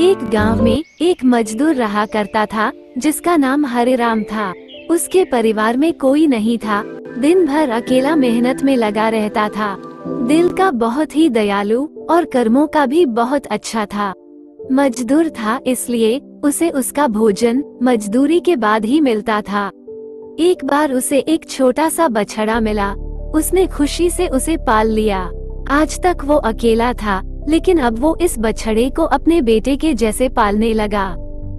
एक गांव में एक मजदूर रहा करता था जिसका नाम हरिराम था। उसके परिवार में कोई नहीं था। दिन भर अकेला मेहनत में लगा रहता था। दिल का बहुत ही दयालु और कर्मों का भी बहुत अच्छा था। मजदूर था इसलिए उसे उसका भोजन मजदूरी के बाद ही मिलता था। एक बार उसे एक छोटा सा बछड़ा मिला। उसने खुशी से उसे पाल लिया। आज तक वो अकेला था, लेकिन अब वो इस बछड़े को अपने बेटे के जैसे पालने लगा।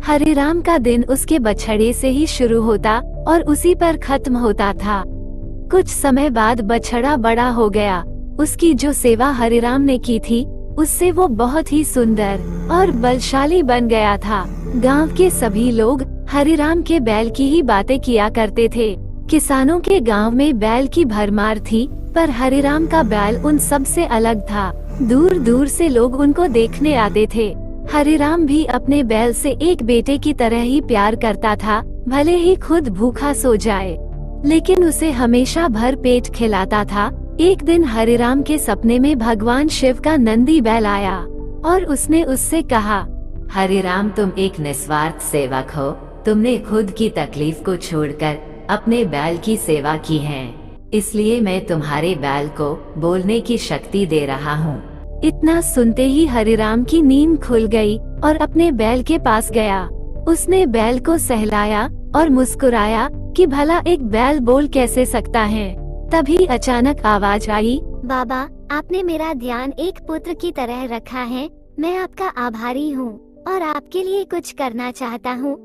हरिराम का दिन उसके बछड़े से ही शुरू होता और उसी पर खत्म होता था। कुछ समय बाद बछड़ा बड़ा हो गया। उसकी जो सेवा हरिराम ने की थी, उससे वो बहुत ही सुंदर और बलशाली बन गया था। गांव के सभी लोग हरिराम के बैल की ही बातें किया करते थे। किसानों के गांव में बैल की भरमार थी, पर हरिराम का बैल उन सब से अलग था। दूर दूर से लोग उनको देखने आते थे। हरिराम भी अपने बैल से एक बेटे की तरह ही प्यार करता था, भले ही खुद भूखा सो जाए, लेकिन उसे हमेशा भर पेट खिलाता था। एक दिन हरिराम के सपने में भगवान शिव का नंदी बैल आया और उसने उससे कहा, हरिराम, तुम एक निस्वार्थ सेवक हो। तुमने खुद की तकलीफ को छोड़कर अपने बैल की सेवा की है, इसलिए मैं तुम्हारे बैल को बोलने की शक्ति दे रहा हूँ। इतना सुनते ही हरिराम की नींद खुल गई और अपने बैल के पास गया। उसने बैल को सहलाया और मुस्कुराया कि भला एक बैल बोल कैसे सकता है। तभी अचानक आवाज आई, बाबा, आपने मेरा ध्यान एक पुत्र की तरह रखा है। मैं आपका आभारी हूँ और आपके लिए कुछ करना चाहता हूँ।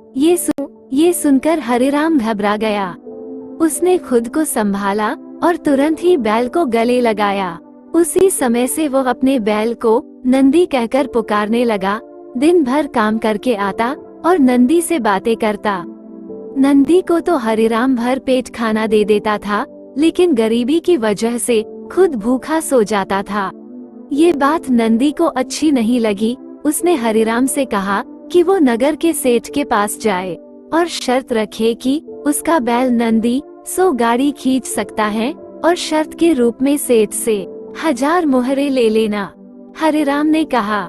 ये सुनकर हरिराम घबरा गया। उसने खुद को संभाला और तुरंत ही बैल को गले लगाया। उसी समय से वो अपने बैल को नंदी कहकर पुकारने लगा। दिन भर काम करके आता और नंदी से बातें करता। नंदी को तो हरिराम भर पेट खाना दे देता था, लेकिन गरीबी की वजह से खुद भूखा सो जाता था। ये बात नंदी को अच्छी नहीं लगी। उसने हरिराम से कहा कि वो नगर के सेठ के पास जाए और शर्त रखे कि उसका बैल नंदी 100 गाड़ी खींच सकता है और शर्त के रूप में सेठ से 1000 मोहरे ले लेना। हरिराम ने कहा,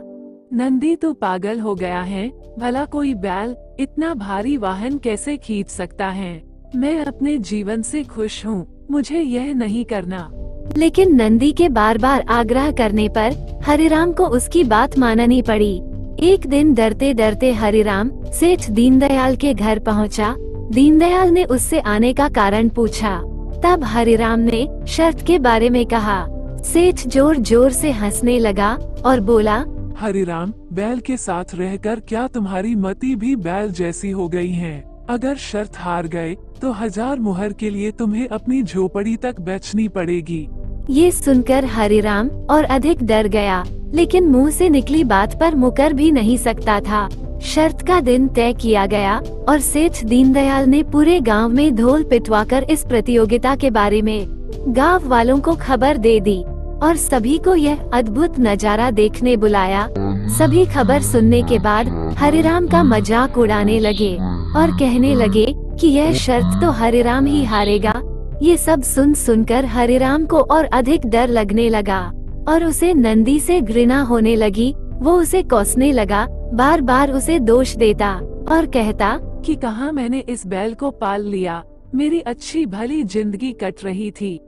नंदी तो पागल हो गया है। भला कोई बैल इतना भारी वाहन कैसे खींच सकता है। मैं अपने जीवन से खुश हूँ, मुझे यह नहीं करना। लेकिन नंदी के बार बार आग्रह करने पर हरिराम को उसकी बात माननी पड़ी। एक दिन डरते डरते हरिराम सेठ दीनदयाल के घर पहुंचा। दीनदयाल ने उससे आने का कारण पूछा। तब हरिराम ने शर्त के बारे में कहा। सेठ जोर जोर से हंसने लगा और बोला, हरिराम, बैल के साथ रहकर क्या तुम्हारी मति भी बैल जैसी हो गई है। अगर शर्त हार गए तो 1000 मुहर के लिए तुम्हें अपनी झोपड़ी तक बेचनी पड़ेगी। ये सुनकर हरिराम और अधिक डर गया, लेकिन मुंह से निकली बात पर मुकर भी नहीं सकता था। शर्त का दिन तय किया गया और सेठ दीनदयाल ने पूरे गांव में ढोल पिटवाकर इस प्रतियोगिता के बारे में गांव वालों को खबर दे दी और सभी को यह अद्भुत नजारा देखने बुलाया। सभी खबर सुनने के बाद हरिराम का मजाक उड़ाने लगे और कहने लगे कि यह शर्त तो हरिराम ही हारेगा। ये सब सुनकर हरिराम को और अधिक डर लगने लगा और उसे नंदी से घृणा होने लगी। वो उसे कोसने लगा, बार बार उसे दोष देता और कहता कि कहाँ मैंने इस बैल को पाल लिया। मेरी अच्छी भली जिंदगी कट रही थी।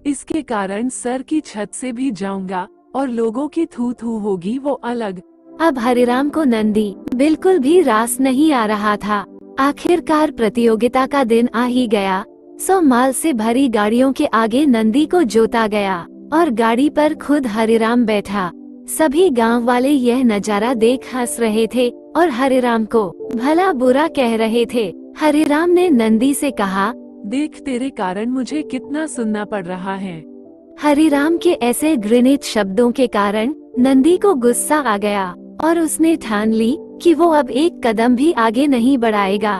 इसके कारण सर की छत से भी जाऊंगा और लोगों की थू थू होगी, वो अलग। अब हरिराम को नंदी बिल्कुल भी रास नहीं आ रहा था। आखिरकार प्रतियोगिता का दिन आ ही गया। 100 माल से भरी गाड़ियों के आगे नंदी को जोता गया और गाड़ी पर खुद हरिराम बैठा। सभी गांव वाले यह नजारा देख हंस रहे थे और हरिराम को भला बुरा कह रहे थे। हरिराम ने नंदी से कहा, देख, तेरे कारण मुझे कितना सुनना पड़ रहा है। हरिराम के ऐसे घृणित शब्दों के कारण नंदी को गुस्सा आ गया और उसने ठान ली कि वो अब एक कदम भी आगे नहीं बढ़ाएगा।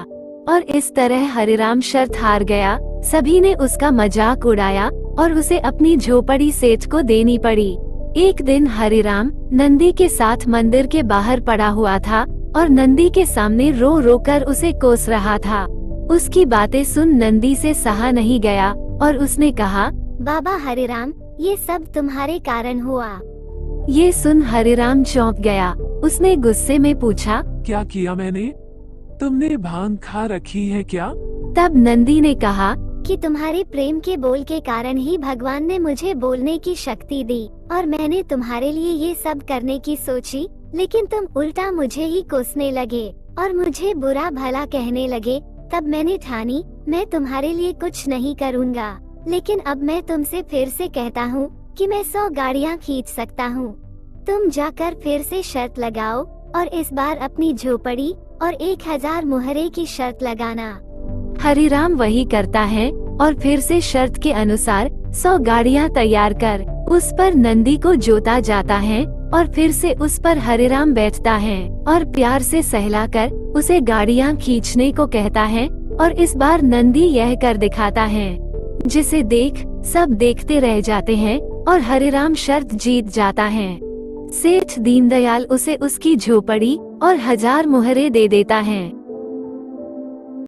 और इस तरह हरिराम शर्त हार गया। सभी ने उसका मजाक उड़ाया और उसे अपनी झोपड़ी सेठ को देनी पड़ी। एक दिन हरिराम नंदी के साथ मंदिर के बाहर पड़ा हुआ था और नंदी के सामने रो रो कर उसे कोस रहा था। उसकी बातें सुन नंदी से सहा नहीं गया और उसने कहा, बाबा हरिराम, ये सब तुम्हारे कारण हुआ। ये सुन हरिराम चौंक गया। उसने गुस्से में पूछा। क्या किया मैंने? तुमने भांग खा रखी है क्या? तब नंदी ने कहा, कि तुम्हारे प्रेम के बोल के कारण ही भगवान ने मुझे बोलने की शक्ति दी और मैंने तुम्हारे लिए ये सब करने की सोची, लेकिन तुम उल्टा मुझे ही कोसने लगे और मुझे बुरा भला कहने लगे। तब मैंने ठानी मैं तुम्हारे लिए कुछ नहीं करूँगा, लेकिन अब मैं तुमसे फिर से कहता हूँ कि मैं 100 गाड़ियाँ खींच सकता हूँ। तुम जाकर फिर से शर्त लगाओ और इस बार अपनी झोपड़ी और 1000 मुहरे की शर्त लगाना। हरिराम वही करता है और फिर से शर्त के अनुसार 100 गाड़ियाँ तैयार कर उस पर नंदी को जोता जाता है और फिर से उस पर हरिराम बैठता है और प्यार से सहलाकर उसे गाड़ियाँ खींचने को कहता है और इस बार नंदी यह कर दिखाता है, जिसे देख सब देखते रह जाते हैं और हरिराम शर्त जीत जाता है। सेठ दीनदयाल उसे उसकी झोपड़ी और 1000 मुहरे दे देता है।